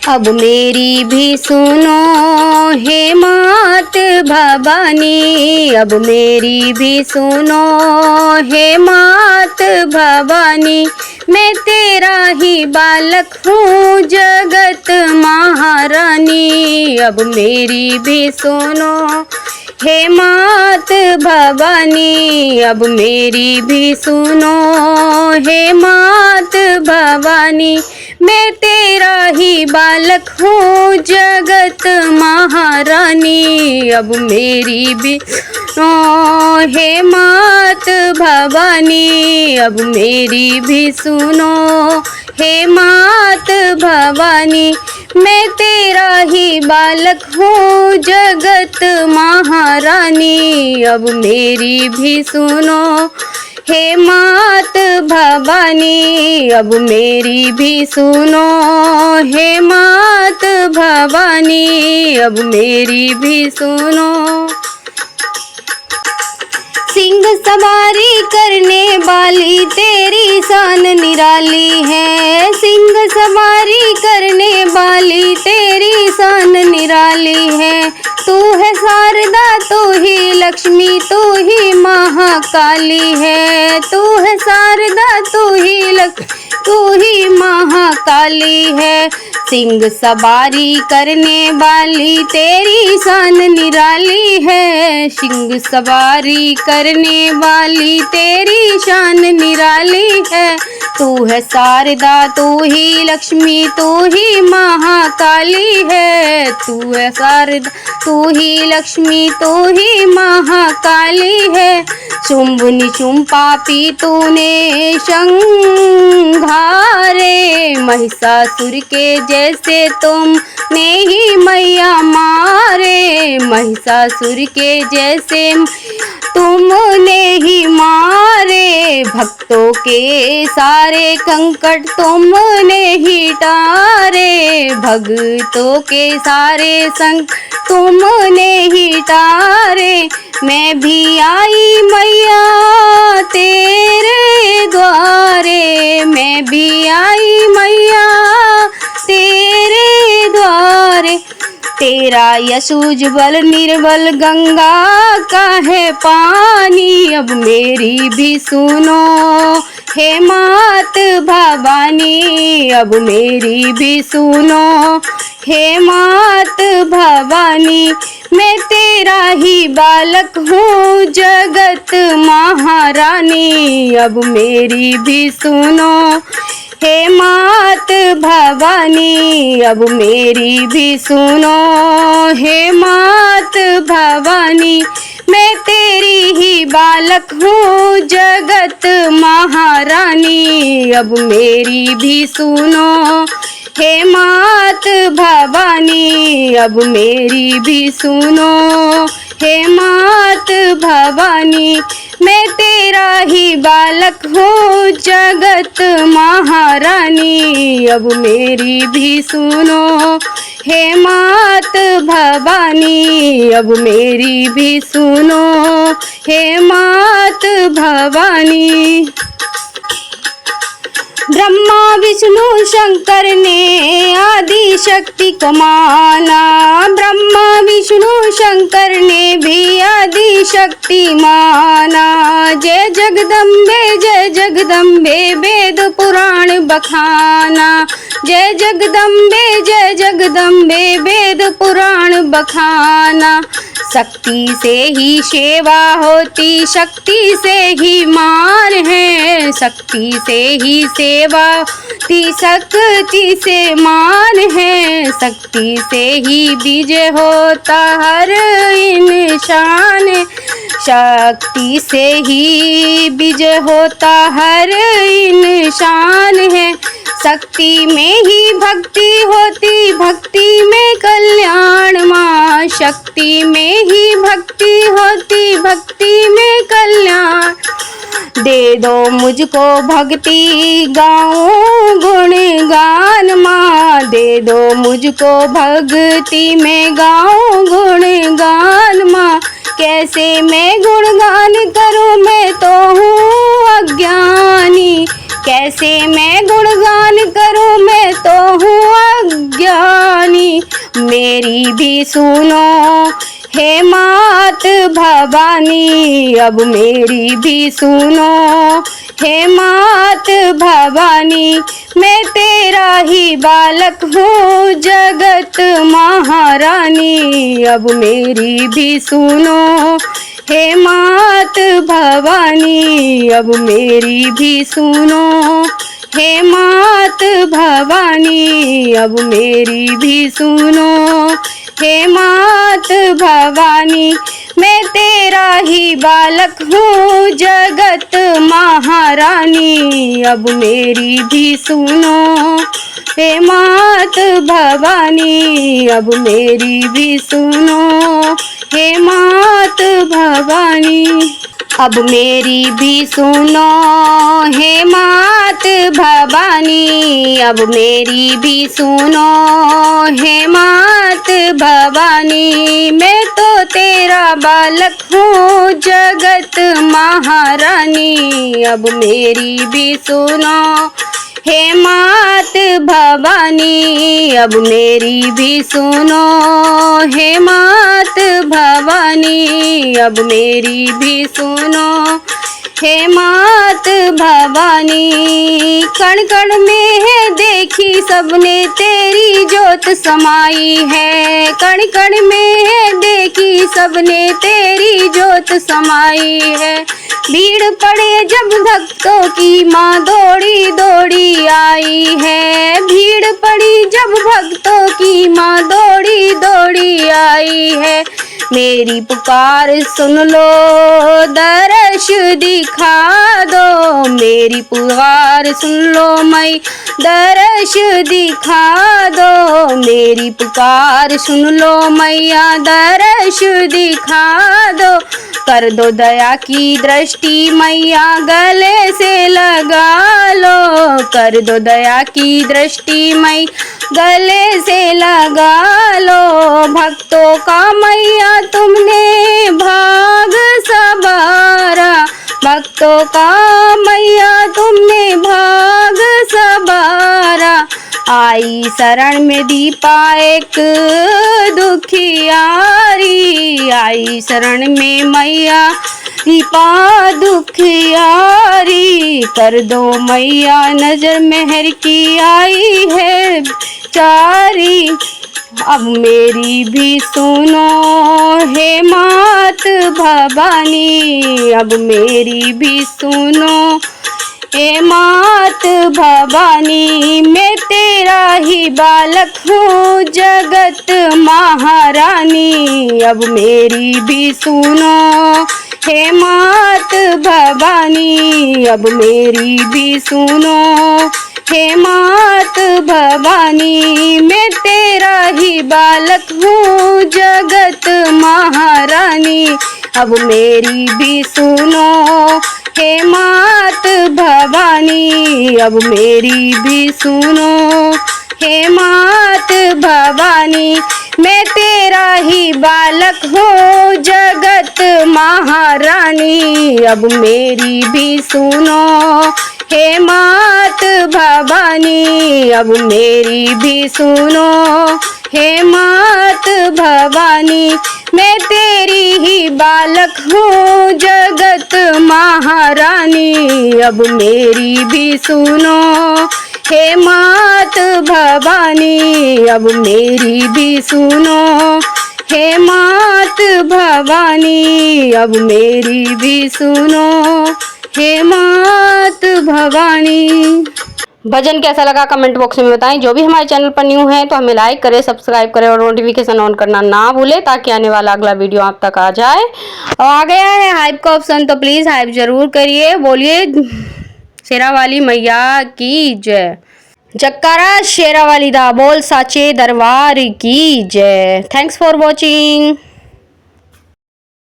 अब मेरी भी सुनो हे मात भवानी, अब मेरी भी सुनो हे मात भवानी। मैं तेरा ही बालक हूँ जगत महारानी, अब मेरी भी सुनो हे मात भवानी, अब मेरी भी सुनो हे मात भवानी। मैं तेरा ही बालक हूँ जगत महारानी, अब मेरी भी सुनो हे मात भवानी, अब मेरी भी सुनो हे मात भवानी। मैं तेरा ही बालक हूँ जगत महारानी, अब मेरी भी सुनो हे मात भवानी, अब मेरी भी सुनो हे मात भवानी, अब मेरी भी सुनो। सिंह सवारी करने वाली तेरी शान निराली है, सिंह सवारी करने वाली तेरी शान निराली है। तू है शारदा, तू ही लक्ष्मी, तू ही महाकाली है। तू है शारदा, तू ही लक्ष्मी, तू ही महाकाली है। सिंह सवारी करने वाली तेरी शान निराली है, सिंह सवारी करने वाली तेरी शान निराली है। तू है शारदा, तू ही लक्ष्मी, तू ही महाकाली है। तू है शारदा, तू ही लक्ष्मी, तू ही महाकाली है। शुंभ निशुंभ पापी तूने संघारे, महिषासुर के जैसे तुमने ही मैया मारे, महिषासुर के जैसे तुमने ही मारे। भक्तों के सारे कंकट तुमने ही टारे, भक्तों के सारे संकट तुमने ही टारे। मैं भी आई मैया तेरे द्वारे, मैं भी आई मैया तेरे द्वारे। तेरा यश उज्ज्वल निर्मल गंगा का है पानी, अब मेरी भी सुनो हे मात भवानी, अब मेरी भी सुनो हे मात भवानी। मैं तेरा ही बालक हूँ जगत महारानी, अब मेरी भी सुनो हे मात भवानी, अब मेरी भी सुनो हे मात भवानी। मैं तेरी ही बालक हूँ जगत महारानी, अब मेरी भी सुनो हे मात भवानी, अब मेरी भी सुनो हे मात भवानी। मैं तेरा ही बालक हूँ जगत महारानी, अब मेरी भी सुनो हे मात भवानी, अब मेरी भी सुनो हे मात भवानी। ब्रह्मा विष्णु शंकर ने आदि शक्ति को माना, ब्रह्मा विष्णु शंकर ने भी आदि शक्ति माना। जय जगदम्बे वेद पुराण बखाना, जय जगदम्बे वेद पुराण बखाना। शक्ति से ही सेवा होती, शक्ति से ही मान है, शक्ति से ही सेवा होती, शक्ति से मान है। शक्ति से ही विजय होता हर इंसान, शक्ति से ही विजय होता हर इंसान है। शक्ति में ही भक्ति होती, भक्ति में कल्याण माँ, शक्ति में ही भक्ति होती, भक्ति में कल्याण। दे दो मुझको भक्ति गाऊं गुणगान माँ, दे दो मुझको भक्ति में गाऊं गुणगान माँ। कैसे मैं गुणगान करूं, मैं तो हूँ अज्ञानी, कैसे कैसे मैं गुणगान करूं, मैं तो हूँ अज्ञानी। मेरी भी सुनो हे मात भवानी, अब मेरी भी सुनो हे मात भवानी। मैं तेरा ही बालक हूँ जगत महारानी, अब मेरी भी सुनो हे मात भवानी, अब मेरी भी सुनो हे मात भवानी, अब मेरी भी सुनो हे मात भवानी। मैं तेरा ही बालक हूँ जगत महारानी, अब मेरी भी सुनो हे मात भवानी, अब मेरी भी सुनो हे मात भवानी। अब मेरी भी सुनो हे मात भवानी, अब मेरी भी सुनो हे मात भवानी। मैं तो तेरा बालक हूँ जगत महारानी, अब मेरी भी सुनो हे मात भवानी, अब मेरी भी सुनो हे मात भवानी, अब मेरी भी सुनो हे मात भवानी। कण कण में है देखी सबने तेरी जोत समाई है, कण कण में है देखी सबने तेरी जोत समाई है। भीड़ पड़े जब भक्तों की माँ दौड़ी दौड़ी आई है, भीड़ पड़ी जब भक्तों की माँ दौड़ी दौड़ी आई है। मेरी पुकार सुन लो दर्श दिखा दो, मेरी पुकार सुन लो मई दर्श दिखा दो, मेरी पुकार सुन लो मैया दर्श दिखा दो। कर दो दया की दृष्टि मैया गले से लगा लो, कर दो दया की दृष्टि मई गले से लगा लो। भक्तों का मैया तुमने भाग सवारा, भक्तों का मैया तुमने भाग सवारा। आई शरण में दीपा एक दुखियारी, आई शरण में मैया दीपा दुखियारी। कर दो मैया नजर मेहर की आई है चारी, अब मेरी भी सुनो हे मात भवानी, अब मेरी भी सुनो हे मात भवानी। मैं तेरा ही बालक हूँ जगत महारानी, अब मेरी भी सुनो हे मात भवानी, अब मेरी भी सुनो हे मात भवानी। मैं तेरा ही बालक हूँ जगत महारानी, अब मेरी भी सुनो हे मात भवानी, अब मेरी भी सुनो हे मात भवानी। मैं तेरा ही बालक हूँ जगत महारानी, अब मेरी भी सुनो हे मात भवानी, अब मेरी भी सुनो हे मात भवानी। मैं तेरी ही बालक हूँ जगत महारानी, अब मेरी भी सुनो हे मात भवानी, अब मेरी भी सुनो हे मात भवानी, अब मेरी भी सुनो हे मात भवानी। भजन कैसा लगा कमेंट बॉक्स में बताएं। जो भी हमारे चैनल पर न्यू है तो हमें लाइक करें, सब्सक्राइब करें और नोटिफिकेशन ऑन करना ना भूलें ताकि आने वाला अगला वीडियो आप तक आ जाए। और आ गया है हाइप का ऑप्शन, तो प्लीज़ हाइप जरूर करिए। बोलिए शेरावाली मैया की जय, जक्कारा शेरावाली दा बोल साचे दरबार की जय। Thanks for watching.